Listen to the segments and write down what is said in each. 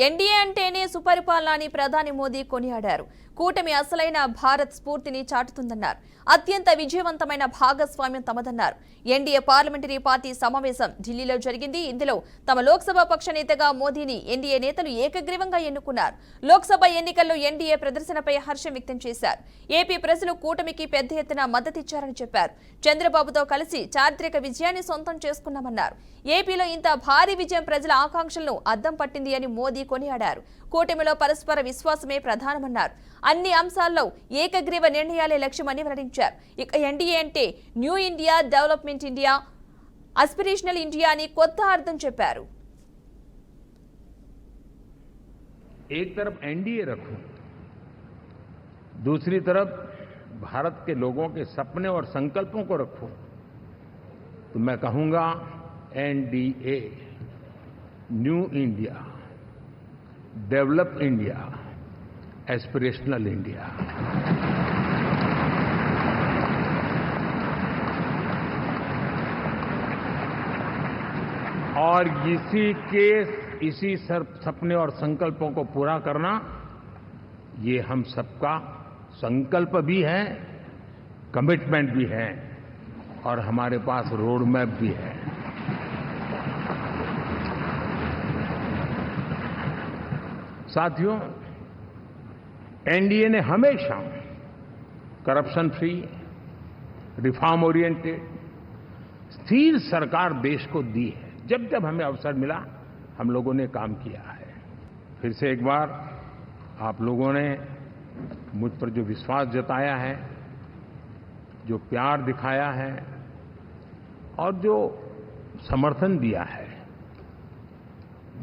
NDA అంటేనే సుపరిపాలన అని ప్రధాని మోదీ కొనియాడారు. కూటమి అసలైన భారత్ స్ఫూర్తిని చాటుతుందన్నారు. అత్యంత విజయవంతమైన భాగస్వామ్యం తమదన్నారు. ఎన్డీఏ పార్లమెంటరీ పార్టీ సమావేశం ఢిల్లీలో జరిగింది. ఇందులో తమ లోక్సభ పక్ష నేతగా మోదీని ఎన్డీఏ నేతలు ఏకగ్రీవంగా ఎన్నుకున్నారు. లోక్సభ ఎన్నికల్లో ఎన్డీఏ ప్రదర్శనపై హర్షం వ్యక్తం చేశారు. ఏపీ ప్రజలు కూటమికి పెద్ద ఎత్తున మద్దతిచ్చారని చెప్పారు. చంద్రబాబుతో కలిసి చారిత్రక విజయాన్ని సొంతం చేసుకున్నామన్నారు. ఏపీలో ఇంత భారీ విజయం ప్రజల ఆకాంక్షలను అద్దం పట్టింది అని మోదీ కొనియాడారు. కూటమిలో పరస్పర విశ్వాసమే ప్రధానమన్నారు. అన్ని అంశాల్లో ఏకగ్రీవ నిర్ణయాలే లక్ష్యమని వెల్లడించారు. ఇక ఎన్డీఏ అంటే new India, development India, అస్పిరేషనల్ India అని కొత్త అర్థం చెప్పారు. एक तरफ एनडीए रखूं, दूसरी तरफ भारत के लोगों के सपने और संकल्पों को रखूं, तो मैं कहूंगा NDA, new India, develop India, aspirational India. और इसी सपने और संकल्पों को पूरा करना, ये हम सबका संकल्प भी है, कमिटमेंट भी है और हमारे पास रोड मैप भी है। साथियों, एनडीए ने हमेशा करप्शन फ्री, रिफॉर्म ओरिएंटेड, स्थिर सरकार देश को दी है। जब जब हमें अवसर मिला हम लोगों ने काम किया है। फिर से एक बार आप लोगों ने मुझ पर जो विश्वास जताया है, जो प्यार दिखाया है और जो समर्थन दिया है,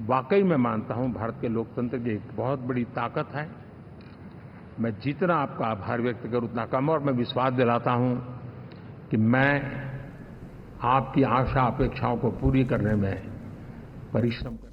वाकई मैं मानता हूं भारत के लोकतंत्र की एक बहुत बड़ी ताकत है। मैं जितना आपका आभार व्यक्त करूं उतना कम, और मैं विश्वास दिलाता हूं कि मैं आपकी आशा अपेक्षाओं को पूरी करने में परिश्रम कर।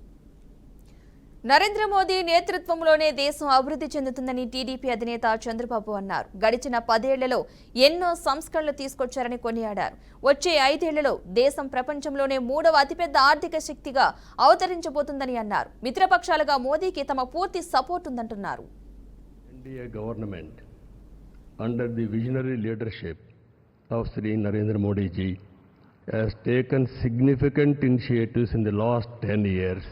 నరేంద్ర మోదీ నేతృత్వంలోనే దేశం అభివృద్ధి చెందుతుందని టీడీపీ అధినేత చంద్రబాబు అన్నారు. గడిచిన 10 ఏళ్లలో ఎన్నో సంస్కరణలు తీసుకొచ్చారని కొనియాడారు. వచ్చే 5 ఏళ్లలో దేశం ప్రపంచంలోనే 3వ అతిపెద్ద ఆర్థిక శక్తిగా అవతరించబోతుందని అన్నారు. మిత్రపక్షాలుగా మోదీకి తమ పూర్తి సపోర్ట్ ఉందంటున్నారు. NDA government under the visionary leadership of Shri Narendra Modi ji has taken significant initiatives in the last 10 years.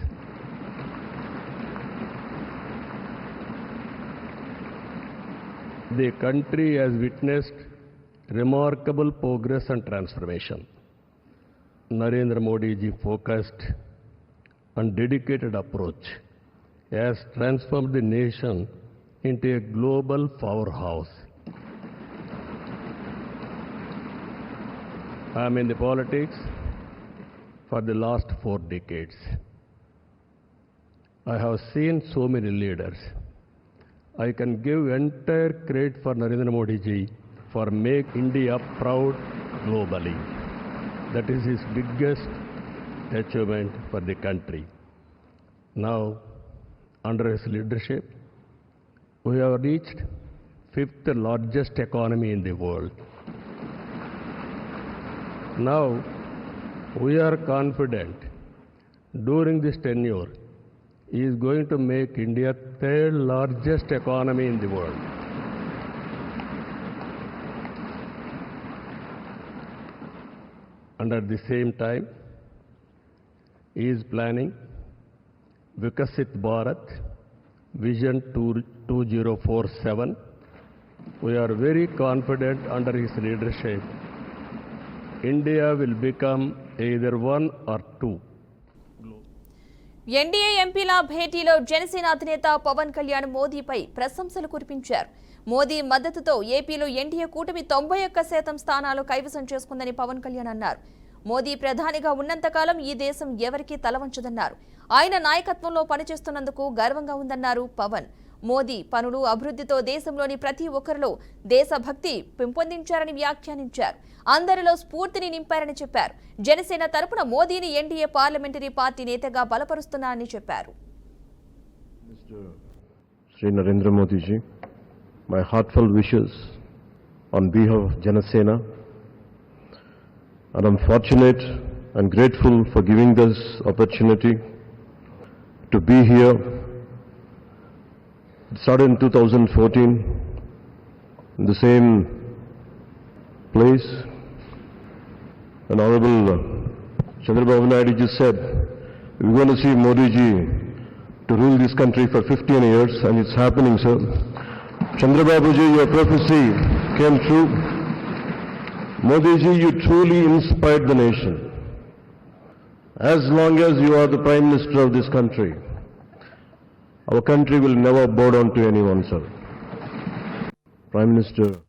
The country has witnessed remarkable progress and transformation. Narendra Modi ji focused and dedicated approach has transformed the nation into a global powerhouse. I am in the politics for the last 4 decades. I have seen so many leaders. I can give entire credit for Narendra Modi ji for make India proud globally. That is his biggest achievement for the country. Now, under his leadership, we have reached 5th largest economy in the world. Now, we are confident during this tenure, he is going to make India 3rd largest economy in the world. And at the same time, he is planning Vikasit Bharat Vision 2047. We are very confident under his leadership, India will become either 1 or 2. NDA ఎంపీల భేటీలో జనసేన అధినేత పవన్ కళ్యాణ్ మోదీపై ప్రశంసలు కురిపించారు. మోదీ మద్దతుతో ఏపీలో NDA కూటమి 91% స్థానాలు కైవసం చేసుకుందని పవన్ కళ్యాణ్ అన్నారు. మోదీ ప్రధానిగా ఉన్నంతకాలం ఈ దేశం ఎవరికీ తలవంచదన్నారు. ఆయన నాయకత్వంలో పనిచేస్తున్నందుకు గర్వంగా ఉందన్నారు పవన్. మోదీ పనులు, అభివృద్ధితో దేశంలోని ప్రతి ఒక్కరిలో దేశభక్తి పెంపొందించారని వ్యాఖ్యానించారు. అందరిలో స్ఫూర్తిని నింపారని చెప్పారు. జనసేన తరపున మోదీని ఎన్డీఏ పార్లమెంటరీ పార్టీ నేతగా బలపరుస్తున్నారని చెప్పారు. Shri Narendra Modi ji, my heartfelt wishes on behalf of Janasena, and I'm fortunate and grateful for giving this opportunity to be here It started in 2014 in the same place. And Honorable Chandrababu Naidu just said, we're going to see Modi ji to rule this country for 15 years, and it's happening, sir. Chandrababu ji, your prophecy came true. Modi ji, you truly inspired the nation. As long as you are the Prime Minister of this country, our country will never bow down to anyone, sir. Prime Minister